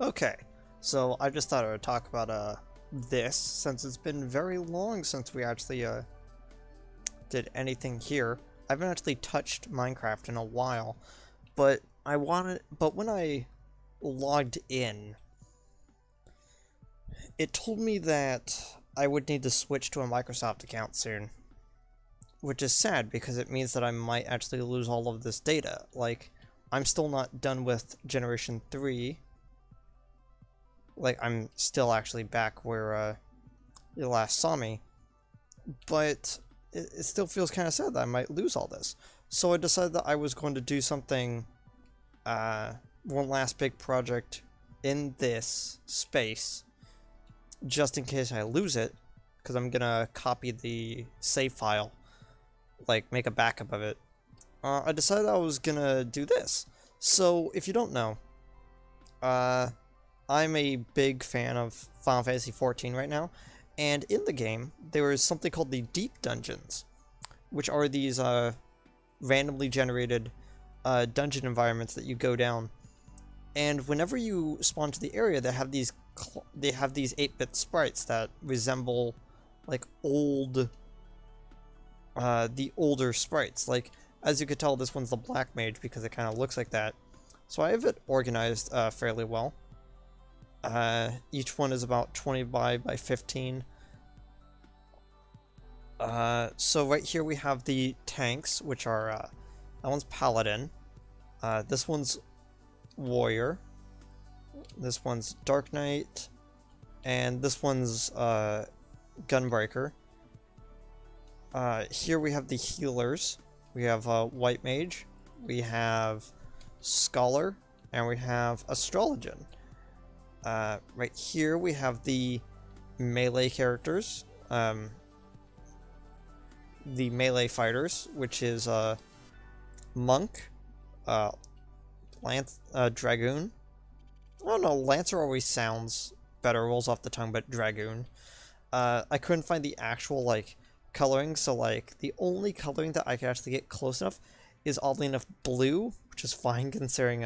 Okay, so I just thought I would talk about this since it's been very long since we actually did anything here. I haven't actually touched Minecraft in a while, but but when I logged in, it told me that I would need to switch to a Microsoft account soon, which is sad because it means that I might actually lose all of this data. Like, I'm still not done with Generation 3. Like, I'm still actually back where you last saw me, but it still feels kind of sad that I might lose all this. So I decided that I was going to do something, one last big project in this space, just in case I lose it, because I'm gonna copy the save file, like make a backup of it. I decided I was gonna do this. So if you don't know, I'm a big fan of Final Fantasy XIV right now, and in the game, there is something called the Deep Dungeons, which are these randomly generated dungeon environments that you go down. And whenever you spawn to the area, they have these 8-bit sprites that resemble like the older sprites. Like, as you could tell, this one's the Black Mage because it kind of looks like that. So I have it organized fairly well. Each one is about 20 by 15. So right here we have the tanks, which are, that one's Paladin, this one's Warrior, this one's Dark Knight, and this one's, Gunbreaker. Here we have the healers. We have, White Mage, we have Scholar, and we have Astrologian. Right here we have the melee characters, the melee fighters, which is Monk, Dragoon. I don't know, Lancer always sounds better, rolls off the tongue, but Dragoon. I couldn't find the actual, like, coloring, so, like, the only coloring that I could actually get close enough is, oddly enough, blue, which is fine considering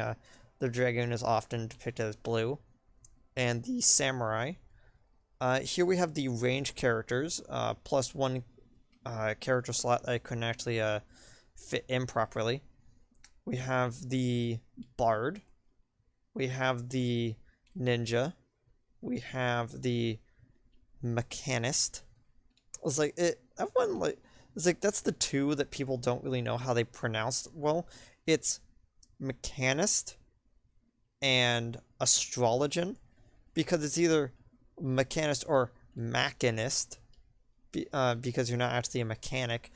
the Dragoon is often depicted as blue. And the Samurai. Here we have the range characters, plus one character slot that I couldn't actually fit in properly. We have the Bard. We have the Ninja. We have the Mechanist. I was like, everyone, like, it's like, that's the two that people don't really know how they pronounce. Well, it's Mechanist and Astrologian, because it's either Mechanist or Machinist, because you're not actually a mechanic,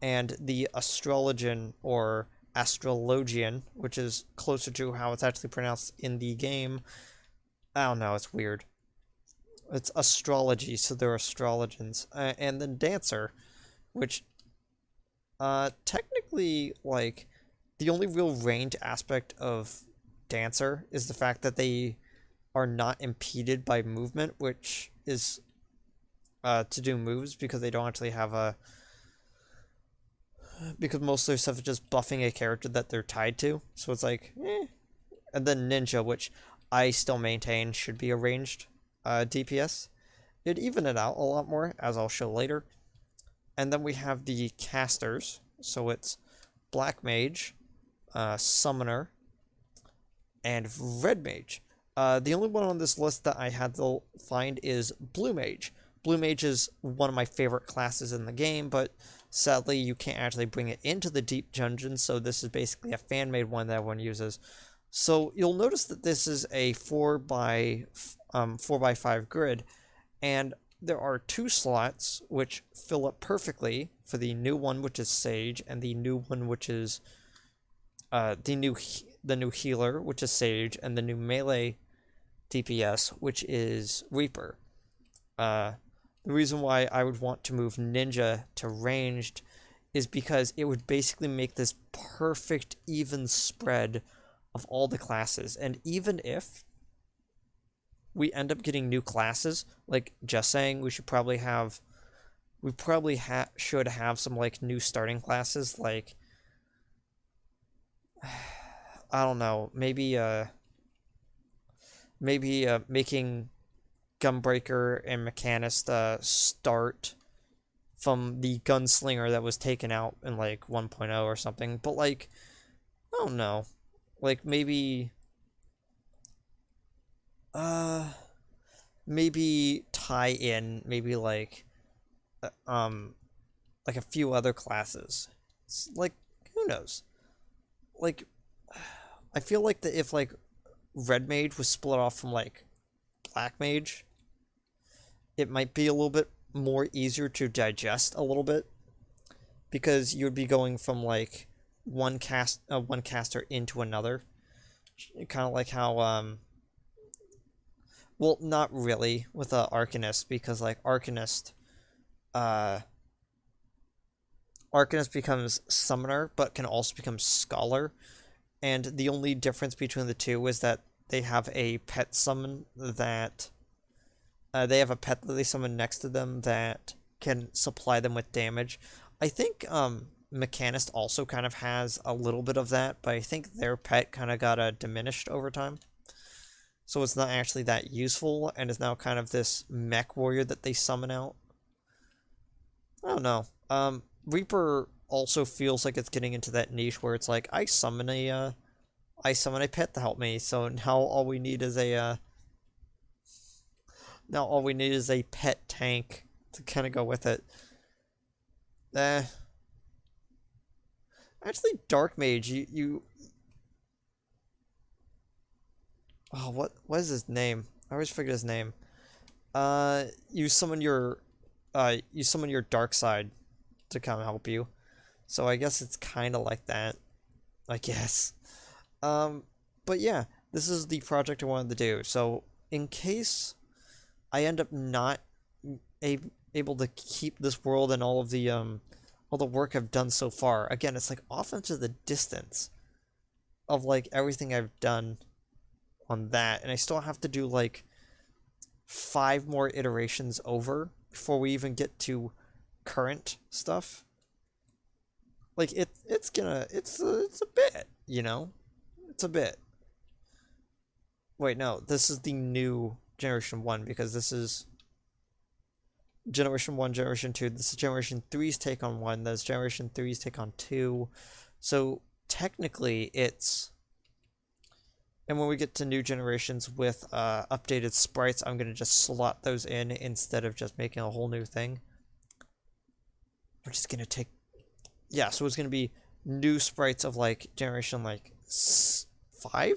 and the Astrologian or Astrologian, which is closer to how it's actually pronounced in the game. I don't know, it's weird. It's astrology, so they're astrologians. And then Dancer, which, technically, like, the only real ranged aspect of Dancer is the fact that they are not impeded by movement, which is to do moves, because they don't actually have a... because most of their stuff is just buffing a character that they're tied to, so it's like, eh. And then Ninja, which I still maintain should be a ranged DPS. It'd even it out a lot more, as I'll show later. And then we have the casters, so it's Black Mage, Summoner, and Red Mage. The only one on this list that I had to find is Blue Mage. Blue Mage is one of my favorite classes in the game, but sadly you can't actually bring it into the Deep Dungeon, so this is basically a fan-made one that everyone uses. So you'll notice that this is a 4x5 grid, and there are 2 slots which fill up perfectly for the new one, which is Sage, and the new one, which is the new healer, which is Sage, and the new melee DPS, which is Reaper. The reason why I would want to move Ninja to ranged is because it would basically make this perfect even spread of all the classes. And even if we end up getting new classes, like, just saying, we should probably have... we probably should have some, like, new starting classes, like... I don't know, maybe maybe making Gunbreaker and Mechanist start from the Gunslinger that was taken out in like 1.0 or something. But like, I don't know. Like uh maybe tie in maybe uh, um like a few other classes. It's like, who knows? Like, I feel like that if like Red Mage was split off from like Black Mage, it might be a little bit more easier to digest a little bit, because you would be going from like one caster into another, kind of like how well, not really with Arcanist, because like uh Arcanist becomes Summoner but can also become Scholar, and the only difference between the two is that they have a pet summon that they have a pet that they summon next to them that can supply them with damage. I think Mechanist also kind of has a little bit of that, but I think their pet kind of got diminished over time. So it's not actually that useful, and is now kind of this mech warrior that they summon out. I don't know. Reaper also feels like it's getting into that niche where it's like, I summon a pet to help me, so now all we need is a pet tank to kind of go with it. Actually, Dark Mage, oh, what is his name? I always forget his name. You summon your dark side to come help you. So I guess it's kind of like that, I guess. But yeah, this is the project I wanted to do. So in case I end up not able to keep this world and all the work I've done so far, again, it's like off into the distance of like everything I've done on that, and I still have to do like 5 more iterations over before we even get to current stuff. Like it's a bit, you know? It's a bit. Wait, no, this is the new Generation 1, because this is Generation 1, Generation 2. This is Generation 3's take on 1, that's Generation 3's take on 2. So technically it's... And when we get to new generations with updated sprites, I'm going to just slot those in instead of just making a whole new thing. Which is going to take... Yeah, so it's going to be new sprites of like generation like 5? I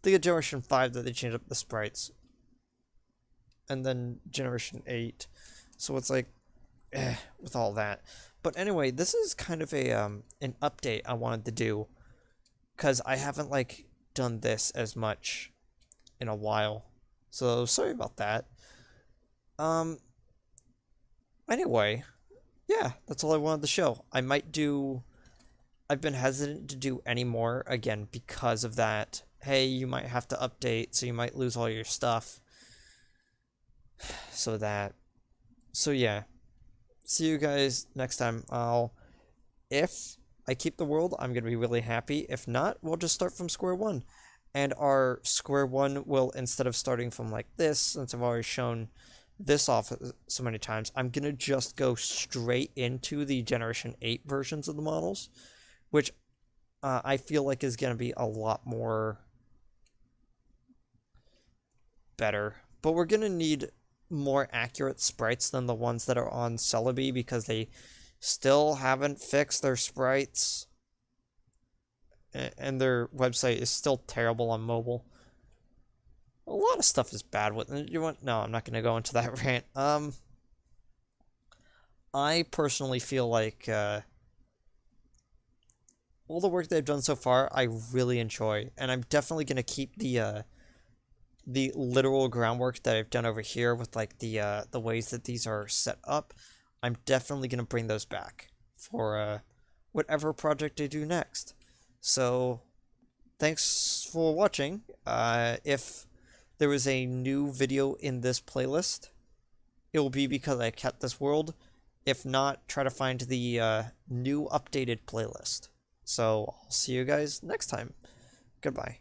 think at Generation 5 that they changed up the sprites. And then Generation 8. So it's like, with all that. But anyway, this is kind of an update I wanted to do, because I haven't like done this as much in a while, so sorry about that. Anyway, yeah, that's all I wanted to show. I've been hesitant to do any more, again, because of that. Hey, you might have to update, so you might lose all your stuff. So yeah, see you guys next time. If I keep the world, I'm going to be really happy. If not, we'll just start from square one. And our square one will, instead of starting from like this, since I've already shown this off so many times, I'm going to just go straight into the Generation 8 versions of the models, which I feel like is going to be a lot more better. But we're going to need more accurate sprites than the ones that are on Celebi, because they still haven't fixed their sprites, and their website is still terrible on mobile. A lot of stuff is bad with it. No, I'm not going to go into that rant. I personally feel like all the work they've done so far, I really enjoy, and I'm definitely going to keep the literal groundwork that I've done over here with like the ways that these are set up. I'm definitely going to bring those back for whatever project I do next. So, thanks for watching. If there was a new video in this playlist, it will be because I kept this world. If not, try to find the new updated playlist. So, I'll see you guys next time. Goodbye.